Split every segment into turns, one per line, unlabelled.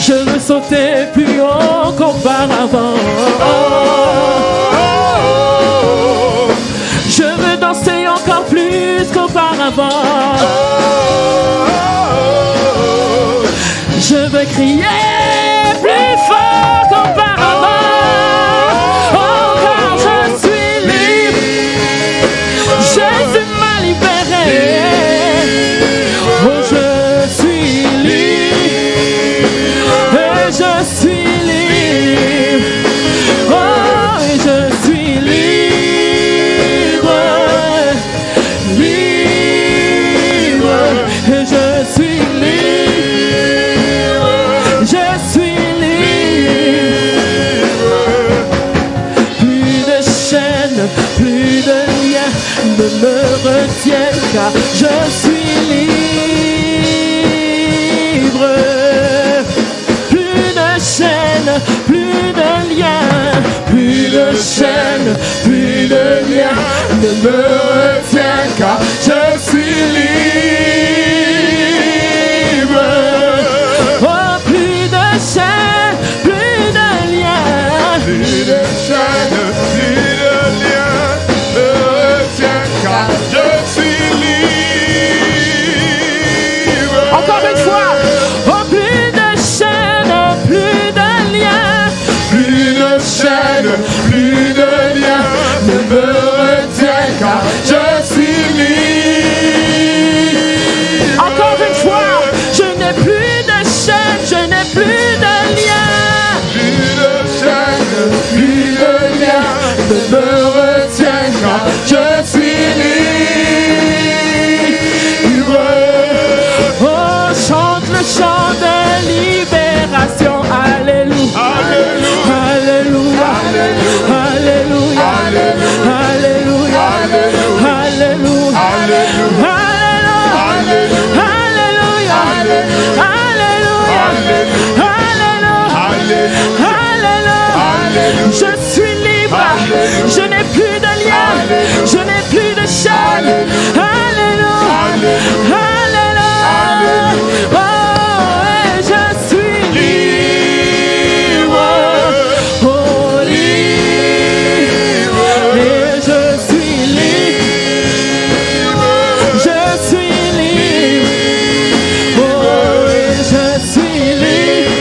Je veux sauter plus haut qu'auparavant. Je veux danser encore plus qu'auparavant. Je veux crier plus fort qu'auparavant. Oh, car je suis libre. Jésus m'a libéré. Oh, je suis libre. Et je suis libre. Oh, et je suis libre. Libre. Et je suis libre. Je suis libre. Plus de chaînes, plus de liens ne me retiennent, car je suis libre. Plus de chaînes, plus de liens, plus de chaînes, plus de liens ne me retiennent, car je suis libre. Oh, plus de chaînes, plus de liens,
Plus de chaînes, plus de liens me retiennent, car je suis libre.
encore une fois. Oh, plus de chaînes, plus de liens,
Plus de chaînes, plus de liens ne me retiennent, car je suis libre.
encore une fois. Je n'ai plus de chaînes, je n'ai plus de liens.
Plus de chaînes, plus de liens ne me retiennent, car je suis libre.
Oh, chante le chant de libération. Alléluia. Alléluia. Alléluia. Alléluia. Alléluia. Alléluia. Je suis libre, je n'ai plus de liens, je n'ai plus de chaînes. Alléluia, alléluia. Oh, et je suis libre, oh libre, et je suis libre, je suis libre, oh, et je suis libre,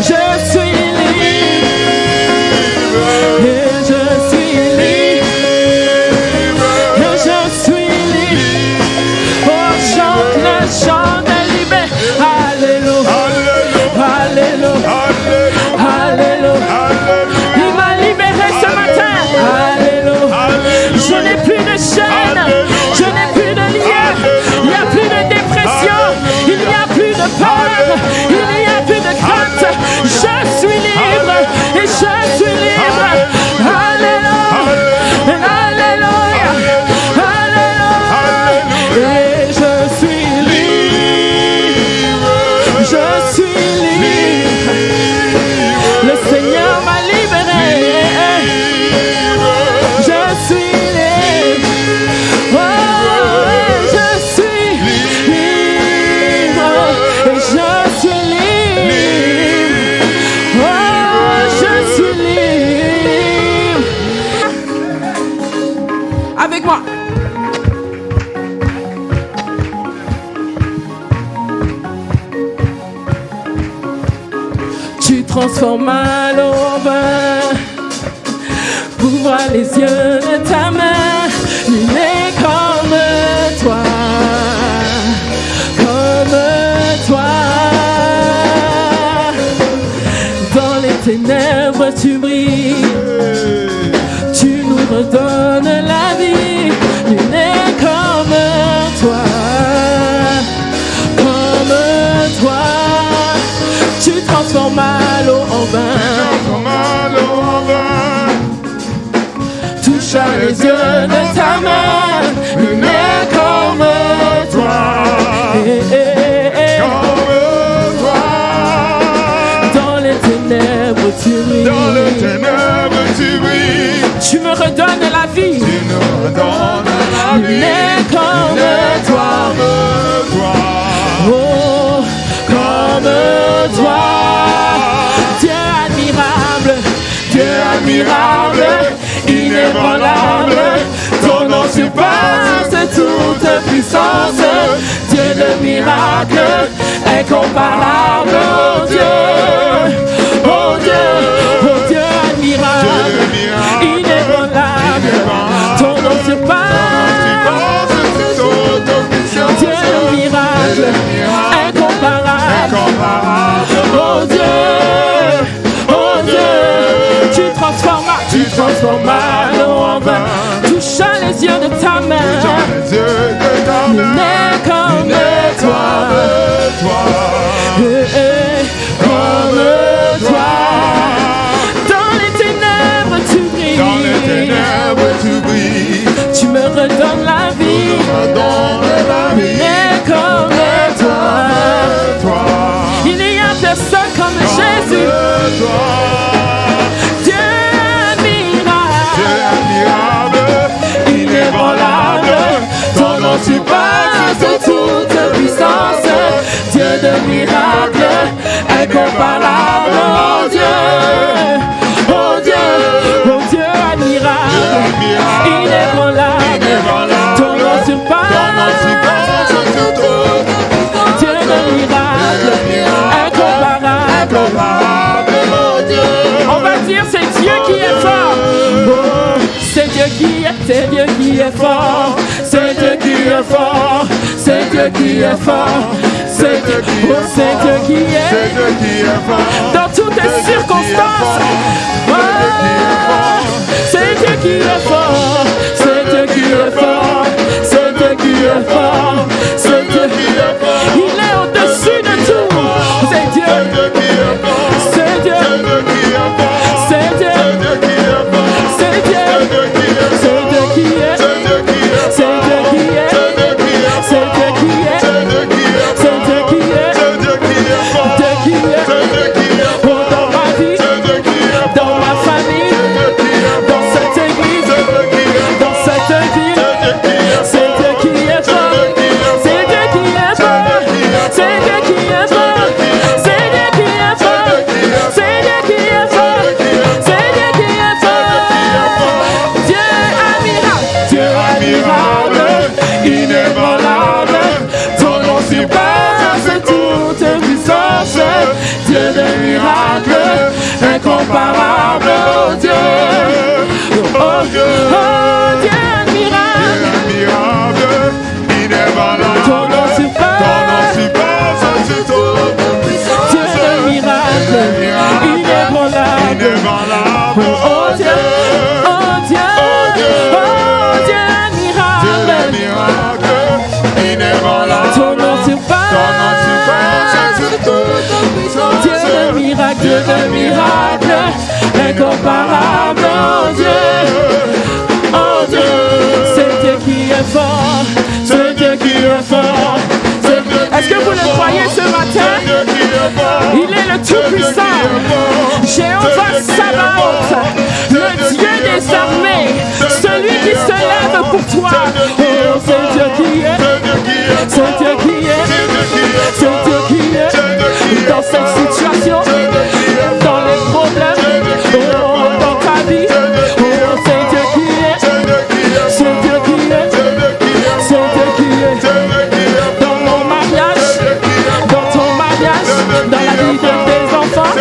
je suis libre, et je suis libre, et je suis libre. Oh, chante le chant de libération. Alléluia, alléluia, alléluia. Il m'a libéré ce matin. Alléluia. Je n'ai plus de chaînes, je n'ai plus de liens, il n'y a plus de dépression, il n'y a plus de peur, il n'y a plus de crainte. Je suis libre et je suis libre. Alléluia, alléluia, alléluia. Et je suis libre, je suis libre. Le Seigneur m'a libéré. Je suis libre. Oh, je suis libre. Et je suis libre. Oh, je suis libre. Avec moi. Tu transformes mal au vin. Ouvre les yeux de ta main. Il est comme toi. Comme toi. Dans les ténèbres tu brilles. Tu nous redonnes la vie. Il est comme toi. Comme toi. Tu transformes mal en vin. Touche à les yeux de ta main. Il est comme toi.
Comme toi.
Dans les ténèbres tu brilles.
Dans les ténèbres tu brilles.
Tu me redonnes la vie.
Tu nous redonnes la
Il
vie.
est comme puissance, Dieu de miracle, incomparable, oh Dieu, oh Dieu, oh Dieu admirable, inébranlable, ton nom surpasse, Dieu de miracle, incomparable, oh Dieu, oh Dieu, tu transformes l'eau en vin, touchant les yeux de ta main, n'est comme toi, comme toi. Dans les ténèbres tu brilles, tu me redonnes la vie, n'est comme toi. Il n'y a personne comme Jésus. Dieu admirable, inébranlable, ton nom surpasse toute puissance, Dieu de miracle, incomparable, oh Dieu, oh Dieu, oh Dieu admirable, inébranlable, ton nom surpasse, Dieu de miracle, incomparable, oh Dieu. On va dire c'est Dieu qui est fort, oh, c'est Dieu qui est fort, c'est Dieu qui est fort, c'est Dieu qui est fort, c'est Dieu, oh, c'est Dieu qui est fort, dans toutes les circonstances, oh, c'est Dieu qui est fort, c'est Dieu qui est fort, c'est Dieu qui est fort, c'est Dieu qui est fort, il est au-dessus de tout, c'est Dieu, c'est Dieu, c'est Dieu, c'est Dieu, c'est Dieu qui est, c'est Dieu qui est, c'est Dieu qui est, c'est Dieu qui est, Dieu qui est, oh, dans ma vie, dans ma famille, dans cette église, dans cette ville, c'est Dieu qui est fort, c'est Dieu qui est fort, c'est Dieu qui est fort, c'est Dieu qui est fort, c'est Dieu qui est fort, c'est Dieu qui est fort, Dieu admirable, inébranlable, ton nom surpasse toute puissance, Dieu de miracle, incomparable, oh Dieu, oh Dieu, oh Dieu admirable, ton nom surpasse, Dieu de miracle, inébranlable, oh Dieu, oh Dieu, oh Dieu admirable, ton nom surpasse, Dieu de miracle, incomparable, oh Dieu, c'est Dieu qui est fort, c'est Dieu qui est fort. Est-ce que vous le croyez ce matin? Il est le Tout-Puissant, Jéhovah Sabaoth, le Dieu des armées, celui qui se lève pour toi. Oh, c'est Dieu qui est, c'est Dieu qui est, c'est Dieu qui est, dans cette situation, dans les problèmes, oh, dans ta vie, oh, c'est Dieu qui est, c'est Dieu qui est, c'est Dieu qui est, dans mon mariage, dans ton mariage, dans la vie de tes enfants,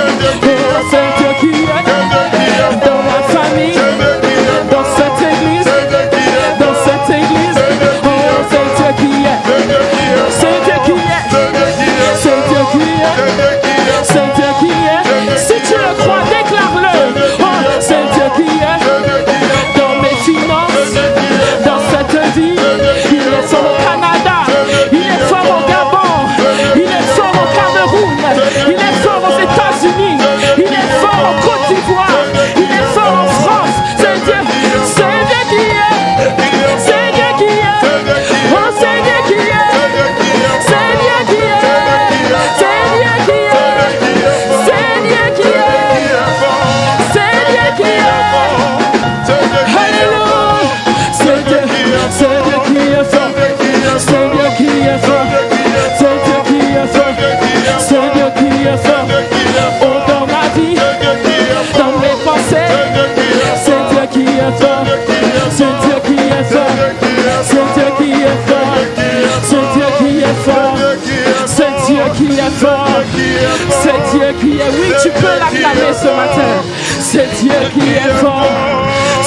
ce matin. C'est Dieu qui est fort.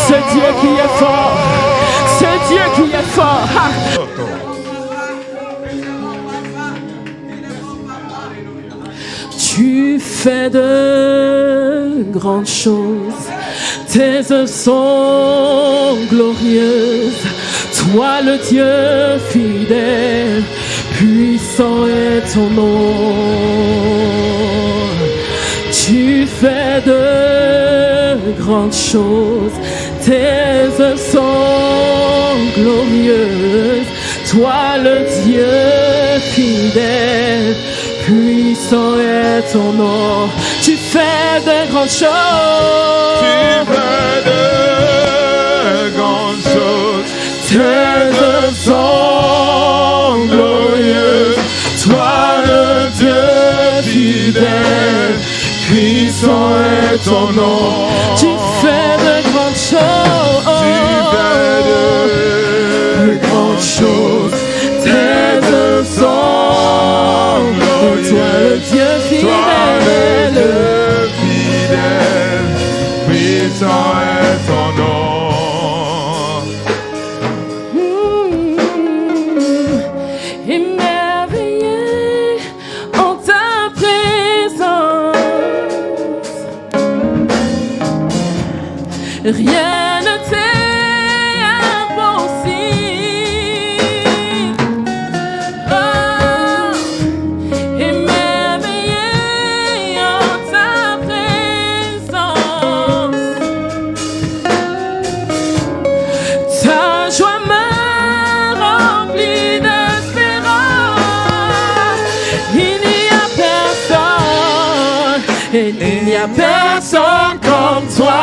C'est Dieu qui est fort. C'est Dieu qui est fort. Ha. Tu fais de grandes choses. Tes œuvres sont glorieuses. Toi le Dieu fidèle, puissant est ton nom. Tu fais de grandes choses. Tes œuvres sont glorieuses. Toi le Dieu fidèle, puissant est ton nom. Tu fais de grandes choses.
Tu fais de grandes choses. Tes œuvres sont glorieuses. Toi le Dieu fidèle, puissant est ton nom.
Tu fais de grandes choses.
Tu fais de grandes choses. Tes œuvres sont glorieuses.
Toi le Dieu fidèle,
puissant est ton nom.
Émerveillé en ta présence, rien ne t'est impossible. Oh, émerveillé en ta présence, ta joie m'a rempli d'espérance. Il n'y a personne, et il n'y a personne comme toi,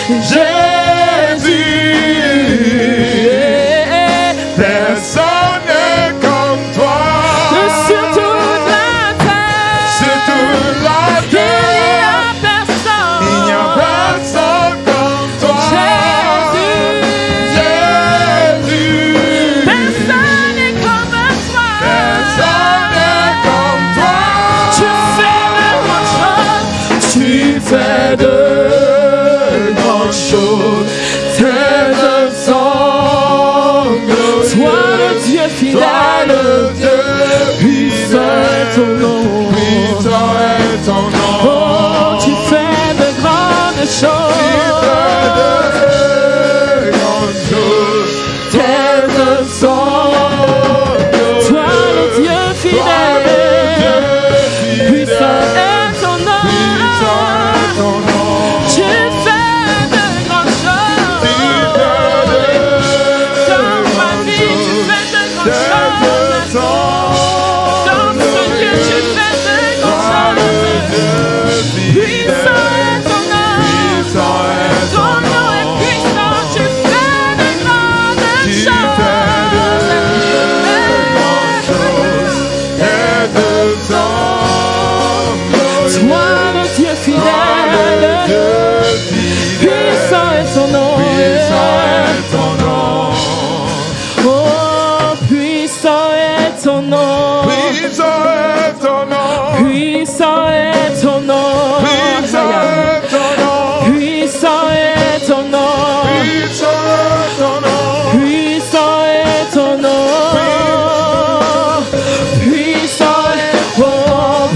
Jésus, personne n'est comme toi.
sur toute la terre.
Sur toute la
Il n'y
terre,
a personne,
il n'y a personne comme toi. Jésus,
personne n'est comme toi.
personne n'est comme toi.
Tu fais de grandes choses.
Tu fais de grandes choses. Tes œuvres sont glorieuses.
Toi le Dieu
Toi
fidèle,
le Dieu
puissant est ton nom.
puissant est ton nom.
Oh, tu fais de grandes
Tu
choses.
fais de grandes choses. Tes œuvres sont glorieuses.
Toi le Dieu fidèle, puissant est ton nom. Tu fais de grandes choses. Dans ma vie, tu fais de grandes choses. Dans ce lieu, tu fais de grandes choses. Puissant est ton nom. Ton nom est puissant. Tu fais de grandes choses. Toi le Dieu fidèle, puissant est ton nom. Oh, puissant est ton nom. Puissant est ton nom. Puissant est ton nom. Puissant est ton nom. Puissant est ton nom. Puissant est, oh,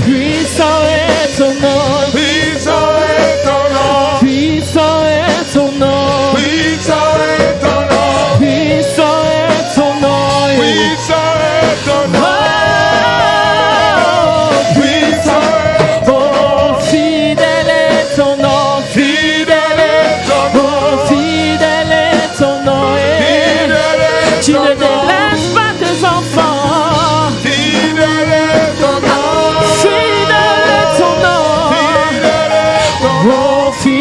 puissant est ton nom. Puissant est ton nom. Puissant est ton nom. Puissant est ton nom. Oh, fidèle est ton nom. Fidèle est ton nom. Fidèle est ton nom. Tu ne délaisses pas tes enfants. Fidèle est ton nom. Oh, fidèle est ton nom. Oh,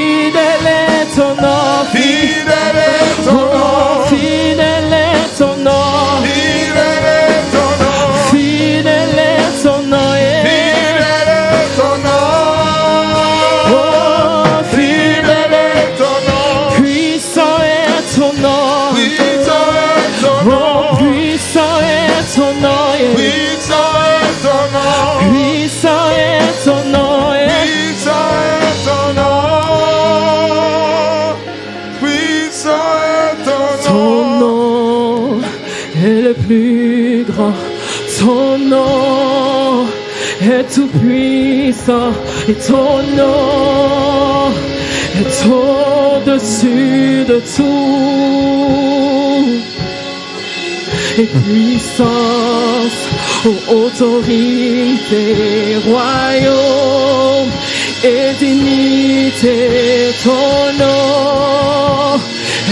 fidèle est ton nom. est le plus grand. Ton nom est tout puissant et ton nom est au-dessus de tout. Et puissance, autorité, royaume et dignité, ton nom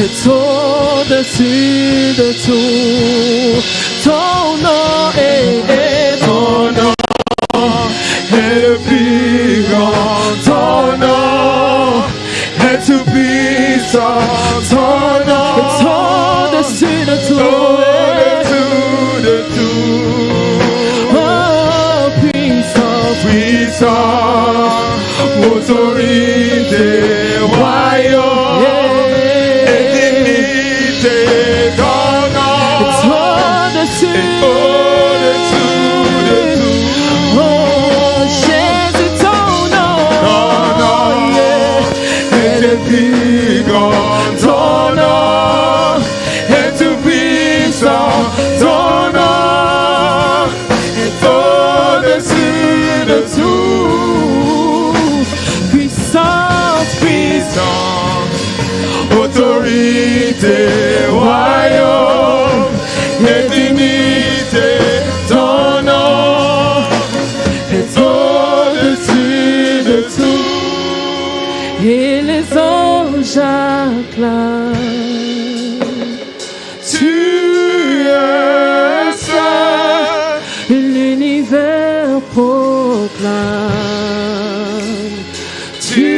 est au-dessus de tout. Ton nom est ton nom est le plus grand. Ton nom est tout puissant. Ton nom est au-dessus de tout. Autorité, royaume et dignité, ton nom est au-dessus de tout. Oh Jésus, ton nom est le plus grand. Ton nom est tout puissant. Ton nom est au-dessus de tout. Autorité, royaume et dignité, ton nom est au-dessus de tout. Et les anges acclament. Tu es saint, l'univers proclame. Tu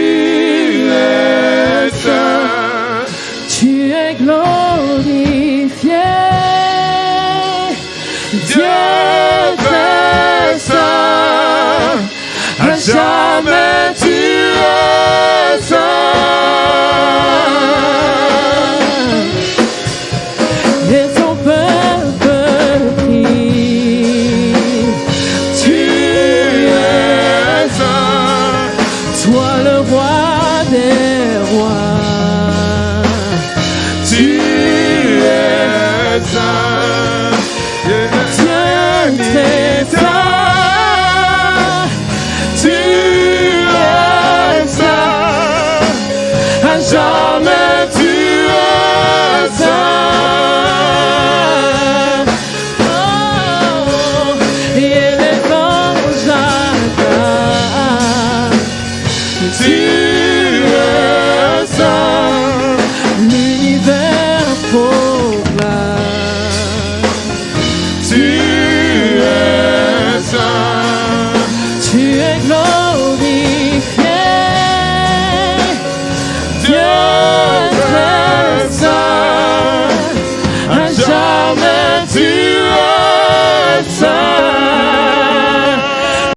es saint, tu es glorifié. Dieu très saint, à jamais